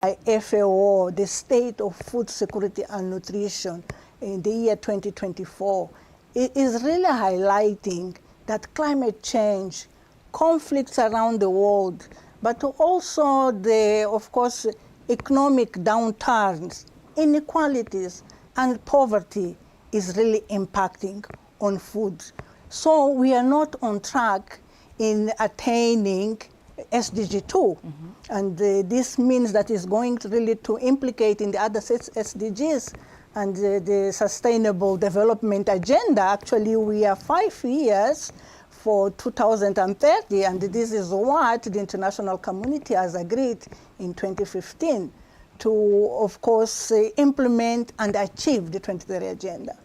by FAO, the state of food security and nutrition in the year 2024, it is really highlighting that climate change, conflicts around the world, but also the, of course, economic downturns, inequalities, and poverty is really impacting on food. So we are not on track in attaining SDG 2. And this means that it's going to really to implicate in the other SDGs and the Sustainable Development Agenda. Actually, we are 5 years for 2030, and this is what the international community has agreed in 2015 to, of course, implement and achieve the 2030 agenda.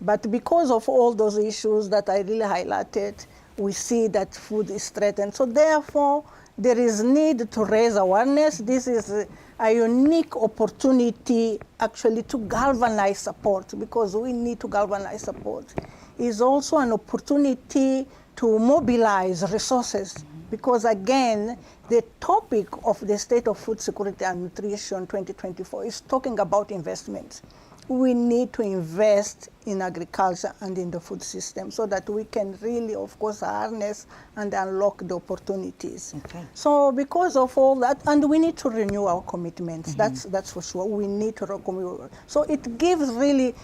But because of all those issues that I really highlighted, we see that food is threatened. So therefore, there is need to raise awareness. This is a unique opportunity actually to galvanize support, because we need to galvanize support. It's also an opportunity to mobilize resources, because again, the topic of the State of Food Security and Nutrition 2024 is talking about investments. We need to invest in agriculture and in the food system so that we can really, of course, harness and unlock the opportunities. Okay. So because of all that, and we need to renew our commitments, that's for sure. We need to renew. So it gives really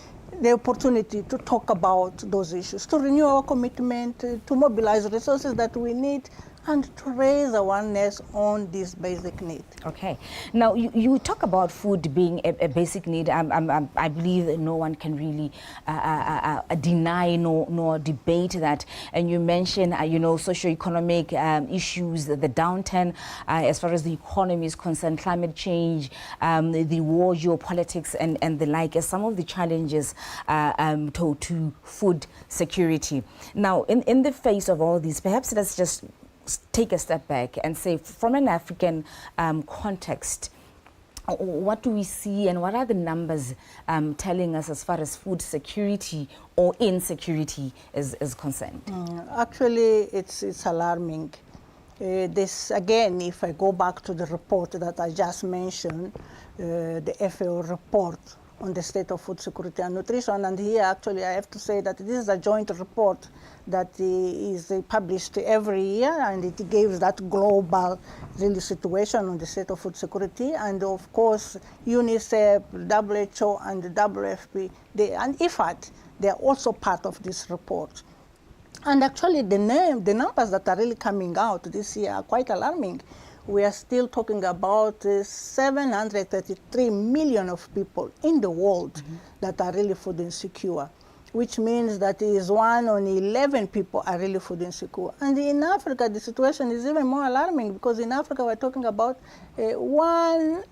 the opportunity to talk about those issues, to renew our commitment, to mobilize resources that we need, and to raise awareness on this basic need. Okay. Now, you talk about food being a basic need. I believe that no one can really deny nor debate that. And you mentioned, socioeconomic issues, the downturn as far as the economy is concerned, climate change, the war, geopolitics, and the like, as some of the challenges to food security. Now, in the face of all these, perhaps let's just take a step back and say, from an African context, what do we see and what are the numbers telling us as far as food security or insecurity is concerned? Actually, it's alarming. This, again, if I go back to the report that I just mentioned, the FAO report on the state of food security and nutrition, and here actually I have to say that this is a joint report that is published every year, and it gives that global really situation on the state of food security. And of course, UNICEF, WHO, and the WFP, and IFAD, they are also part of this report. And actually the numbers that are really coming out this year are quite alarming. We are still talking about 733 million of people in the world that are really food insecure, which means that is 1 on 11 people are really food insecure. And in Africa, the situation is even more alarming, because in Africa, we're talking about 1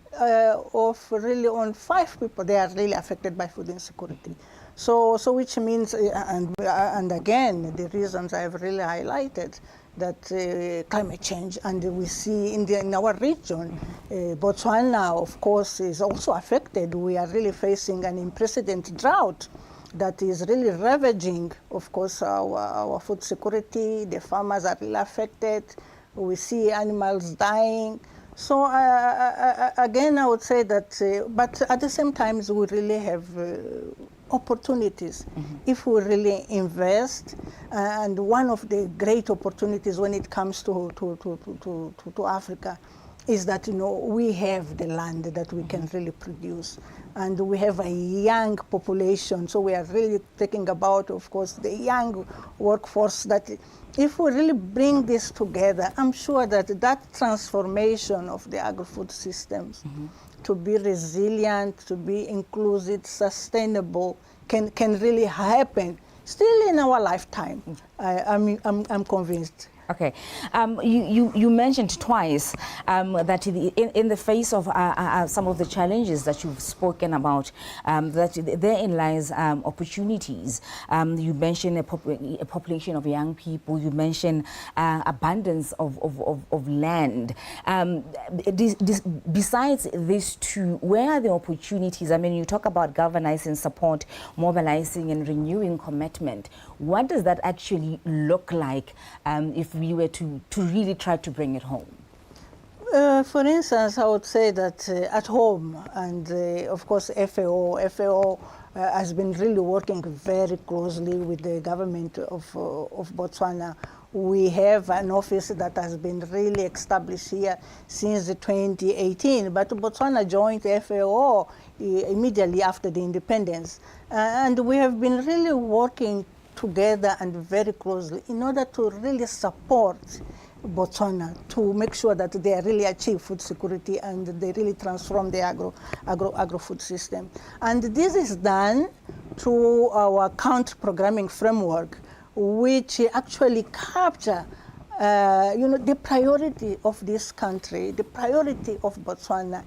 of really on 5 people, they are really affected by food insecurity. So which means, and again, the reasons I've really highlighted, that climate change, and we see in our region, Botswana, of course, is also affected. We are really facing an unprecedented drought that is really ravaging, of course, our food security. The farmers are really affected. We see animals dying. So again, I would say that, but at the same time, we really have opportunities if we really invest. And one of the great opportunities when it comes to Africa is that, we have the land that we can really produce, and we have a young population. So we are really thinking about, of course, the young workforce, that if we really bring this together, I'm sure that that transformation of the agri-food systems to be resilient, to be inclusive, sustainable, can really happen still in our lifetime. I'm convinced. Okay, you mentioned twice that in the face of some of the challenges that you've spoken about, that therein lies opportunities. You mentioned a population of young people. You mentioned abundance of land. Besides these two, where are the opportunities? I mean, you talk about galvanizing support, mobilizing and renewing commitment. What does that actually look like if we were to really try to bring it home? For instance, I would say that at home, and of course FAO has been really working very closely with the government of Botswana. We have an office that has been really established here since 2018, but Botswana joined FAO immediately after the independence. And we have been really working together and very closely in order to really support Botswana to make sure that they really achieve food security and they really transform the agro-food system. And this is done through our count programming framework, which actually capture the priority of this country, the priority of Botswana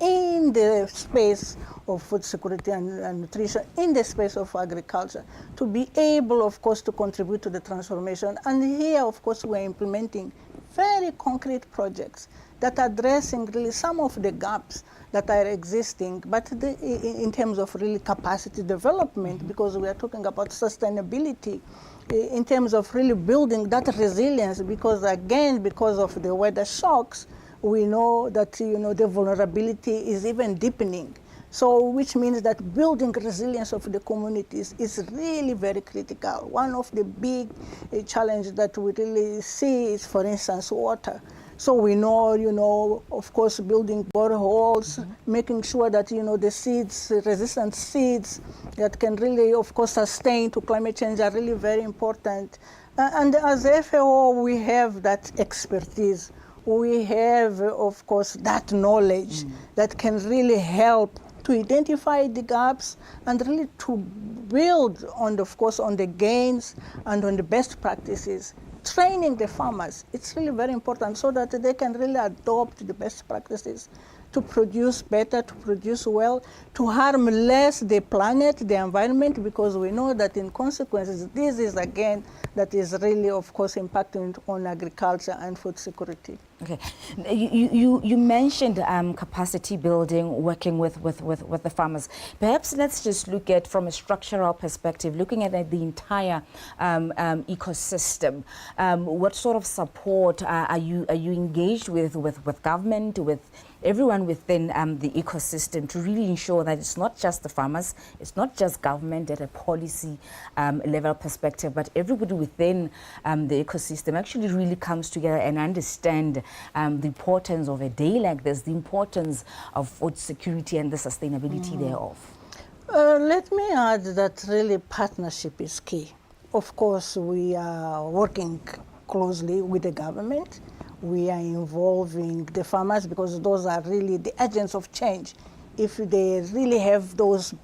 in the space of food security and nutrition, in the space of agriculture, to be able, of course, to contribute to the transformation. And here, of course, we're implementing very concrete projects that are addressing really some of the gaps that are existing, but in terms of really capacity development, because we are talking about sustainability, in terms of really building that resilience, because again, because of the weather shocks, we know that the vulnerability is even deepening. So, which means that building resilience of the communities is really very critical. One of the big challenges that we really see is, for instance, water. So we know, of course, building boreholes, making sure that, the seeds, resistant seeds that can really, of course, sustain to climate change are really very important. And as FAO, we have that expertise. We have, of course, that knowledge that can really help to identify the gaps and really to build on, of course, on the gains and on the best practices. Training the farmers, it's really very important so that they can really adopt the best practices to produce better, to produce well, to harm less the planet, the environment, because we know that in consequences, this is again, that is really, of course, impacting on agriculture and food security. Okay, you mentioned capacity building, working with the farmers. Perhaps let's just look at, from a structural perspective, looking at the entire ecosystem. What sort of support are you engaged with government, with everyone within the ecosystem, to really ensure that it's not just the farmers, it's not just government at a policy level perspective, but everybody within the ecosystem actually really comes together and understand the importance of a day like this, the importance of food security and the sustainability thereof? Let me add that really partnership is key. Of course, we are working closely with the government. We are involving the farmers because those are really the agents of change. If they really have those,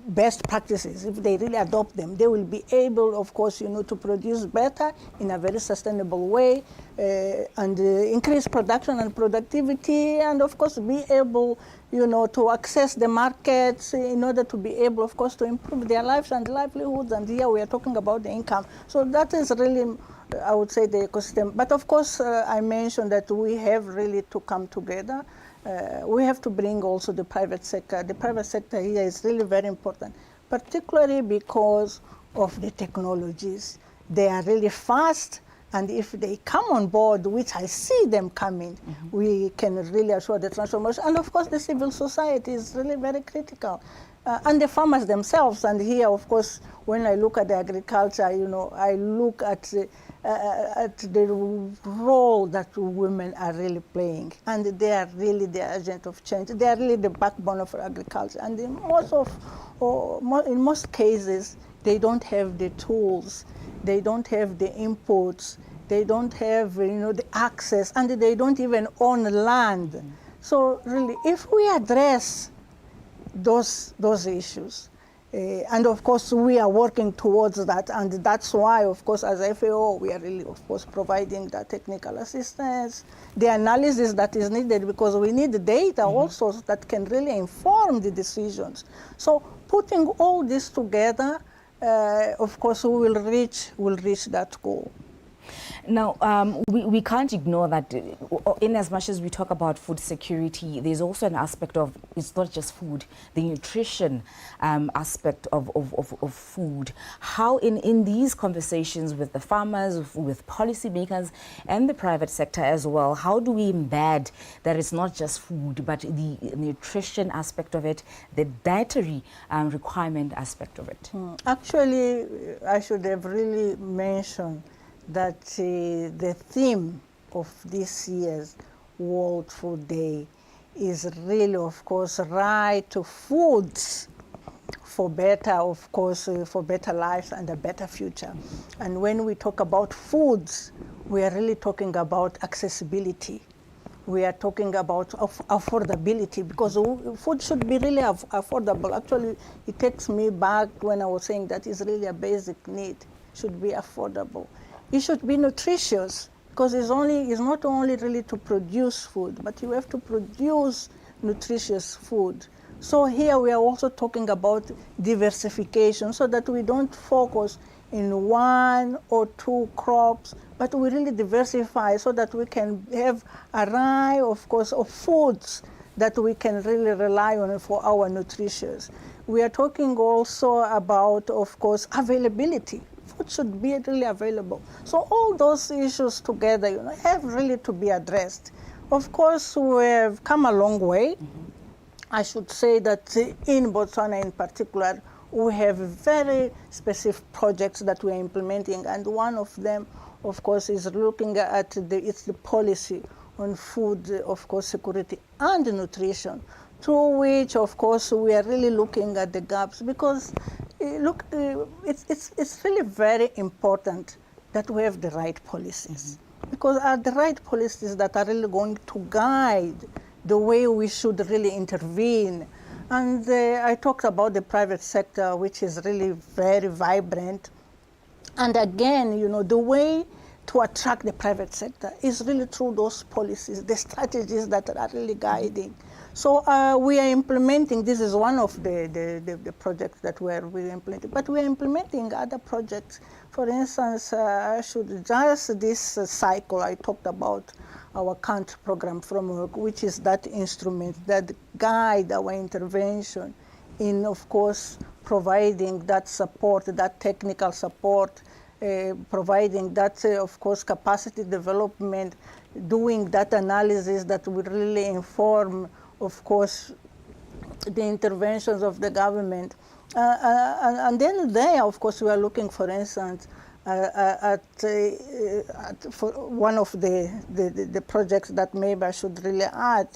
best practices, if they really adopt them, they will be able, of course, to produce better in a very sustainable way and increase production and productivity, and of course be able, to access the markets in order to be able, of course, to improve their lives and livelihoods. And here we are talking about the income. So that is really, I would say, the ecosystem. But of course, I mentioned that we have really to come together. We have to bring also the private sector. The private sector here is really very important, particularly because of the technologies. They are really fast, and if they come on board, which I see them coming, we can really assure the transformation. And of course, the civil society is really very critical. And the farmers themselves. And here, of course, when I look at the agriculture, I look at the role that women are really playing. And they are really the agent of change. They are really the backbone of agriculture. And in most cases, they don't have the tools. They don't have the inputs. They don't have, the access. And they don't even own land. So really, if we address those issues. And of course, we are working towards that, and that's why, of course, as FAO, we are really, of course, providing that technical assistance, the analysis that is needed, because we need the data also that can really inform the decisions. So putting all this together, of course, we will reach that goal. Now, we can't ignore that in as much as we talk about food security, there's also an aspect of, it's not just food, the nutrition aspect of food. How in these conversations with the farmers, with policymakers and the private sector as well, how do we embed that it's not just food, but the nutrition aspect of it, the dietary requirement aspect of it? Actually, I should have really mentioned that the theme of this year's World Food Day is really, of course, right to foods for better, of course, for better lives and a better future. And when we talk about foods, we are really talking about accessibility. We are talking about affordability, because food should be really affordable. Actually, it takes me back when I was saying that it's really a basic need, should be affordable. It should be nutritious, because it's not only really to produce food, but you have to produce nutritious food. So here we are also talking about diversification, so that we don't focus in one or two crops, but we really diversify so that we can have a array, of course, of foods that we can really rely on for our nutrition. We are talking also about, of course, availability. Food should be really available. So all those issues together, have really to be addressed. Of course, we have come a long way. I should say that in Botswana in particular, we have very specific projects that we are implementing, and one of them, of course, is looking at the policy on food, of course, security and nutrition, through which, of course, we are really looking at the gaps, because it's really very important that we have the right policies, because are the right policies that are really going to guide the way we should really intervene. And I talked about the private sector, which is really very vibrant. And again, the way to attract the private sector is really through those policies, the strategies that are really guiding. So we are implementing, this is one of the projects that we're implementing, but we're implementing other projects. For instance, this cycle I talked about, our country program framework, which is that instrument that guide our intervention in, of course, providing that support, that technical support, providing that, of course, capacity development, doing that analysis that will really inform, of course, the interventions of the government. And then there, of course, we are looking, for instance, for one of the projects that maybe I should really add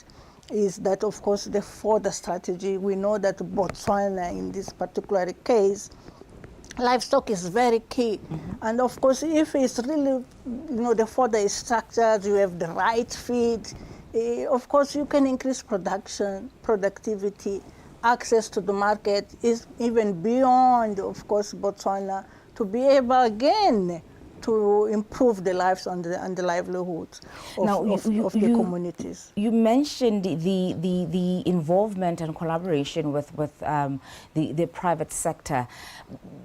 is that, of course, the fodder strategy. We know that Botswana, in this particular case, livestock is very key. And of course, if it's really, the fodder is structured, you have the right feed, of course, you can increase production, productivity, access to the market is even beyond, of course, Botswana, to be able again to improve the lives and the livelihoods of the communities. You mentioned the involvement and collaboration with the private sector,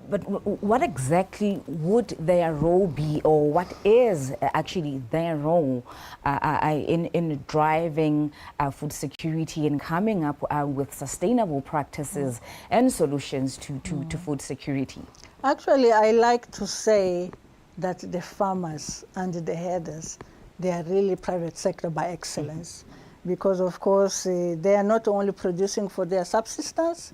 but what exactly would their role be, or what is actually their role in driving food security and coming up with sustainable practices and solutions to food security? Actually, I like to say that the farmers and the herders, they are really private sector by excellence, because of course they are not only producing for their subsistence,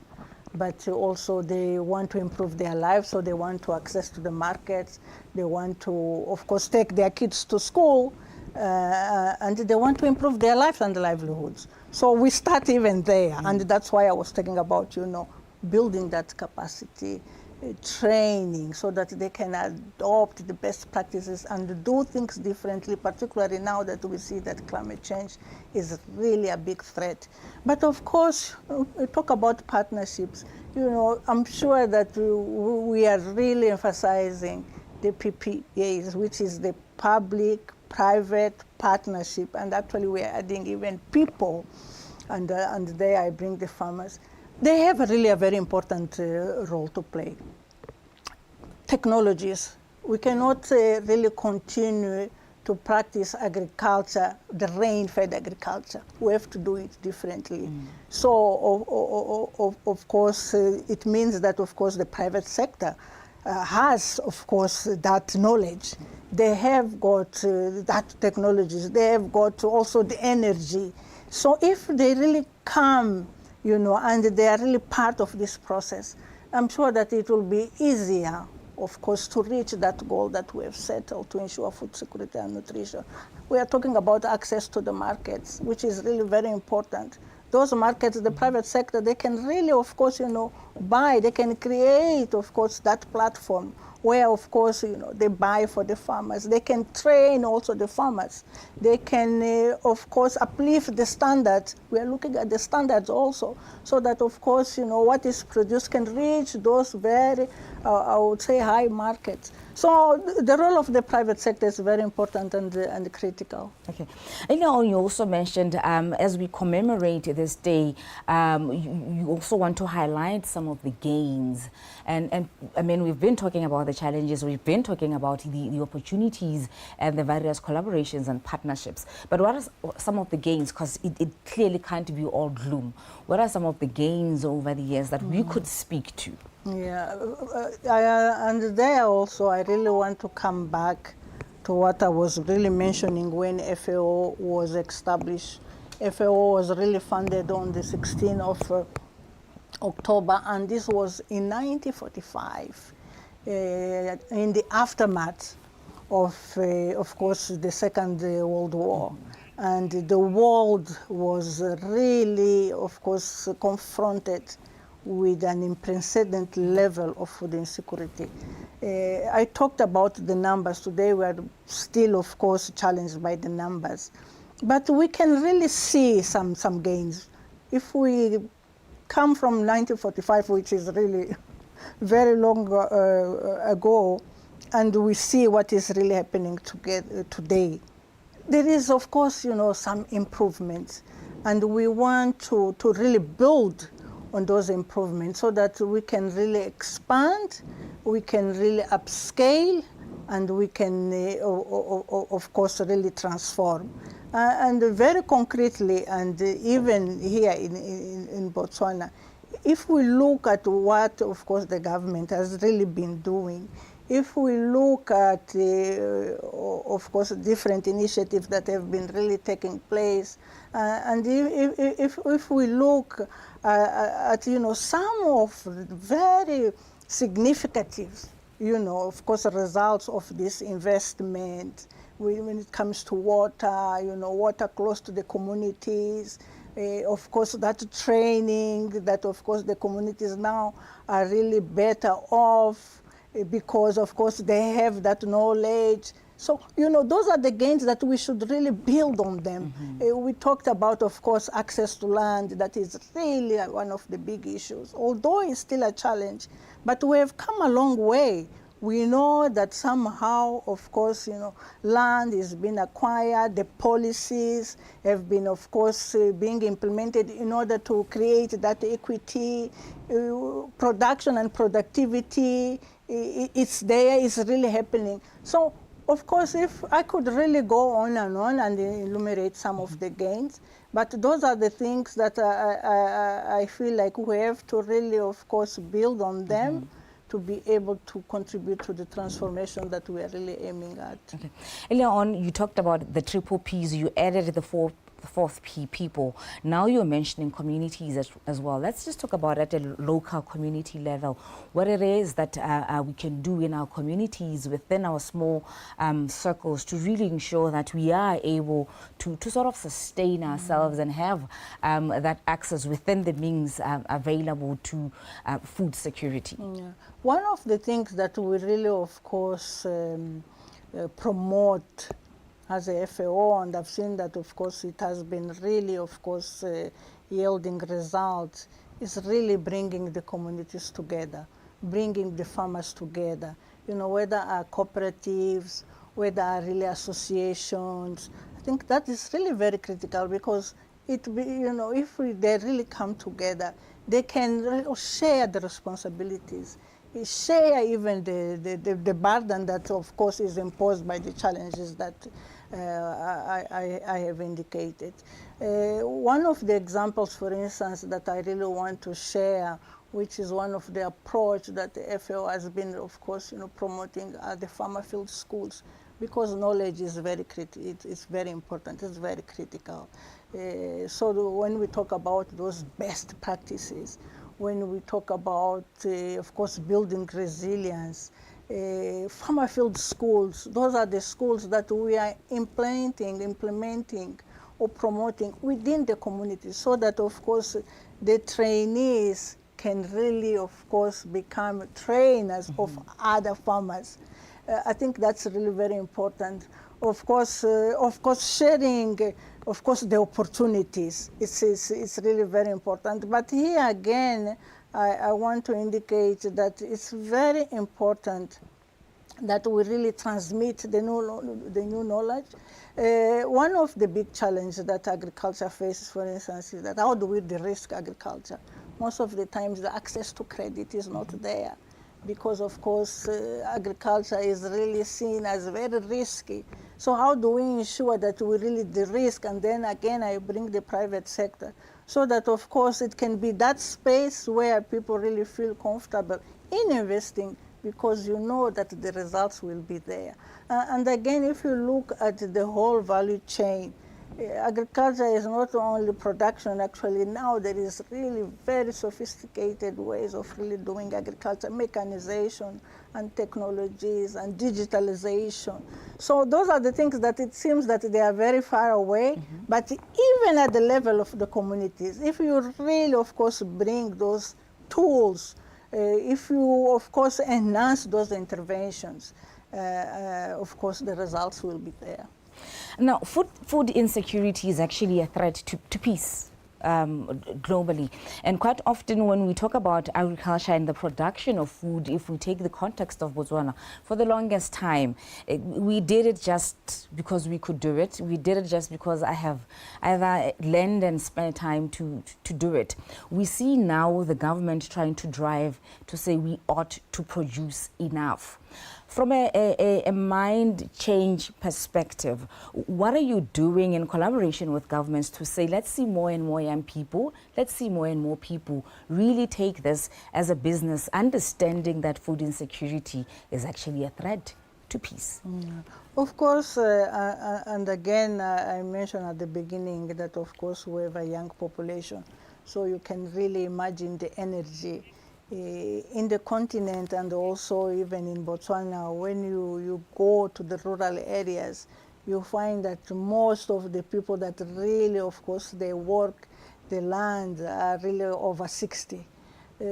but also they want to improve their lives, so they want to access to the markets, they want to, of course, take their kids to school, and they want to improve their lives and livelihoods. So we start even there, and that's why I was talking about, building that capacity, training, so that they can adopt the best practices and do things differently, particularly now that we see that climate change is really a big threat. But of course, we talk about partnerships. I'm sure that we are really emphasizing the PPAs, which is the public-private partnership, and actually we are adding even people, and there I bring the farmers. They have a very important role to play. Technologies We cannot really continue to practice agriculture, the rain-fed agriculture. We have to do it differently. So, of course, it means that, of course, the private sector has, of course, that knowledge. They have got that technologies. They have got also the energy. So if they really come, and they are really part of this process, I'm sure that it will be easier, of course, to reach that goal that we have settled to ensure food security and nutrition. We are talking about access to the markets, which is really very important. Those markets, the private sector, they can really, of course, buy, they can create, of course, that platform where, of course, they buy for the farmers. They can train also the farmers. They can, of course, uplift the standards. We are looking at the standards also, so that, of course, what is produced can reach those very, I would say, high markets. So the role of the private sector is very important and critical. Okay. And now you also mentioned, as we commemorate this day, you also want to highlight some of the gains. And I mean, we've been talking about the challenges, we've been talking about the opportunities and the various collaborations and partnerships. But what are some of the gains? Because it clearly can't be all gloom. What are some of the gains over the years that we could speak to? Yeah, and there also I really want to come back to what I was really mentioning when FAO was established. FAO was really founded on the 16th of October, and this was in 1945, in the aftermath of course, the Second World War. And the world was really, of course, confronted with an unprecedented level of food insecurity. I talked about the numbers. Today we are still, of course, challenged by the numbers. But we can really see some gains. If we come from 1945, which is really very long ago, and we see what is really happening today, there is, of course, some improvements. And we want to really build on those improvements so that we can really expand, we can really upscale, and we can, of course, really transform. And very concretely, and even here in Botswana, if we look at what, of course, the government has really been doing, if we look at, of course, different initiatives that have been really taking place, and if we look at some of very significant, of course, results of this investment, when it comes to water, water close to the communities, of course, that training, that, of course, the communities now are really better off because, of course, they have that knowledge. So, those are the gains that we should really build on them. We talked about, of course, access to land. That is really one of the big issues, although it's still a challenge. But we have come a long way. We know that somehow, of course, land is being acquired. The policies have been, of course, being implemented in order to create that equity, production and productivity. It's there, it's really happening. So, of course, if I could really go on and enumerate some of the gains, but those are the things that I feel like we have to really, of course, build on them to be able to contribute to the transformation that we are really aiming at. Okay. Earlier on, you talked about the triple Ps. You added the fourth P, people. Now you're mentioning communities as well. Let's just talk about at a local community level, what it is that we can do in our communities, within our small circles, to really ensure that we are able to sort of sustain ourselves and have that access within the means available to food security. Yeah. One of the things that we really, of course, promote as a FAO, and I've seen that, of course, it has been really, of course, yielding results, is really bringing the communities together, bringing the farmers together, whether are cooperatives, whether are really associations. I think that is really very critical because if they really come together, they can share the responsibilities. share even the burden that, of course, is imposed by the challenges that I have indicated. One of the examples, for instance, that I really want to share, which is one of the approach that the FAO has been, of course, promoting, are the farmer field schools, because knowledge is it's very important, it's very critical. So when we talk about those best practices, when we talk about, of course, building resilience, farmer field schools, those are the schools that we are implementing or promoting within the community, so that, of course, the trainees can really, of course, become trainers of other farmers. I think that's really very important. Of course, sharing, of course, the opportunities. It's really very important. But here again, I want to indicate that it's very important that we really transmit the new knowledge. One of the big challenges that agriculture faces, for instance, is that how do we de-risk agriculture? Most of the times the access to credit is not there, because, of course, agriculture is really seen as very risky. So how do we ensure that we really de-risk? And then again, I bring the private sector, so that, of course, it can be that space where people really feel comfortable in investing, because you know that the results will be there. And again, if you look at the whole value chain, agriculture is not only production. Actually, now there is really very sophisticated ways of really doing agriculture, mechanization and technologies and digitalization. So those are the things that it seems that they are very far away, but even at the level of the communities, if you really, of course, bring those tools, if you, of course, enhance those interventions, of course, the results will be there. Now, food insecurity is actually a threat to peace globally. And quite often when we talk about agriculture and the production of food, if we take the context of Botswana, for the longest time, we did it just because we could do it. We did it just because I have either land and spare time to do it. We see now the government trying to drive to say we ought to produce enough. From a mind change perspective, what are you doing in collaboration with governments to say, let's see more and more young people, let's see more and more people really take this as a business, understanding that food insecurity is actually a threat to peace? Of course, and again, I mentioned at the beginning that, of course, we have a young population, so you can really imagine the energy in the continent, and also even in Botswana. When you go to the rural areas, you find that most of the people that really, of course, they work the land are really over 60.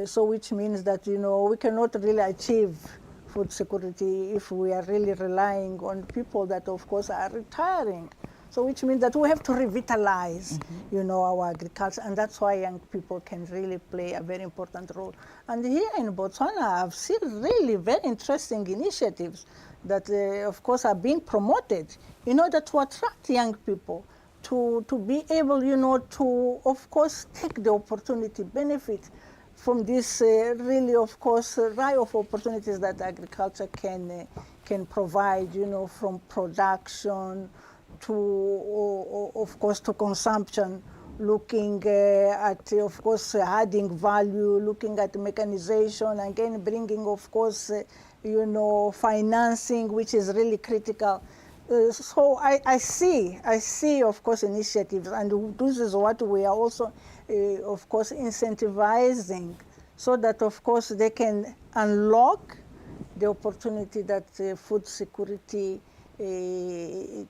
So which means that, we cannot really achieve food security if we are really relying on people that, of course, are retiring. So which means that we have to revitalize, our agriculture, and that's why young people can really play a very important role. And here in Botswana, I've seen really very interesting initiatives that, of course, are being promoted in order to attract young people to be able, to, of course, take the opportunity, benefit from this really, of course, array of opportunities that agriculture can provide, from production to, of course, to consumption, looking at, of course, adding value, looking at mechanization, again, bringing, of course, financing, which is really critical. So I see, of course, initiatives, and this is what we are also, of course, incentivizing, so that, of course, they can unlock the opportunity that food security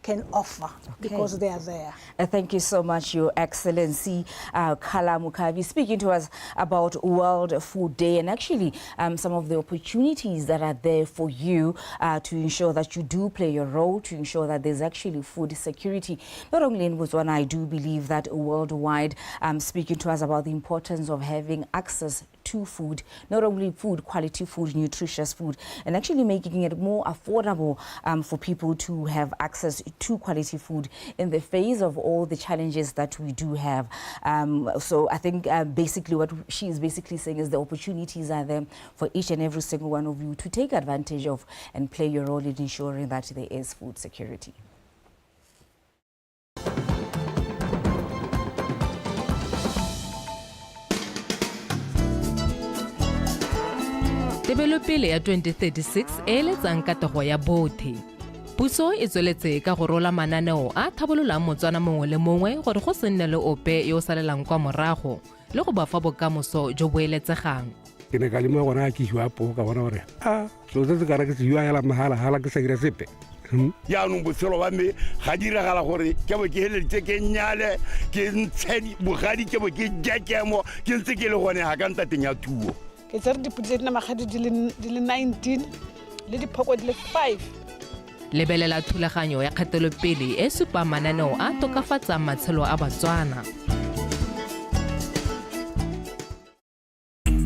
can offer, because they are there. Thank you so much, Your Excellency, Carla Mucavi, speaking to us about World Food Day, and actually some of the opportunities that are there for you to ensure that you do play your role, to ensure that there's actually food security, not only in Botswana, I do believe that worldwide, speaking to us about the importance of having access to food, not only food, quality food, nutritious food, and actually making it more affordable for people to have access to quality food in the face of all the challenges that we do have. So I think basically what she is basically saying is the opportunities are there for each and every single one of you to take advantage of and play your role in ensuring that there is food security. Tebelopele ya 2036 e eletsang katego ya bothe. Puso e tsweletse ka go rola mananeo a thabololang motswana mongwe le mongwe gore go se nne le ope yo salelang kwa morago le go ba fa bokamoso jo bo eletsegang. Ke ne ka le mo gona ke hiwa po ka bona gore so tse ka re ke hiwa ya la mahala ke sa ira sepe. Yaanong botshelo ba me ga diragala gore ke bo ke heletse ke nyale ke ntshedi bogadi ke bo ke jakemo ke ntse ke le gone ha ka ntateng ya tuo. Ke tsere diputse na magadi di le 19 le diphoko di le 5. Lebelela thulaganyo ya kgatelopele e supa mananeo a tokafatsang matshelo a Batswana.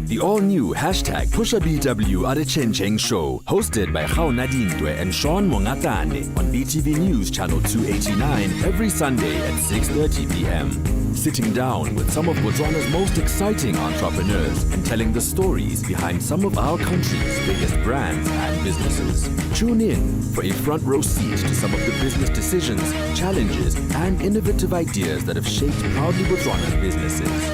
The all-new #PushaBW at a Chencheng show, hosted by Khauna Dintwe and Sean Mongatane on BTV News Channel 289 every Sunday at 6:30 p.m. Sitting down with some of Botswana's most exciting entrepreneurs and telling the stories behind some of our country's biggest brands and businesses. Tune in for a front row seat to some of the business decisions, challenges, and innovative ideas that have shaped proudly Botswana's businesses.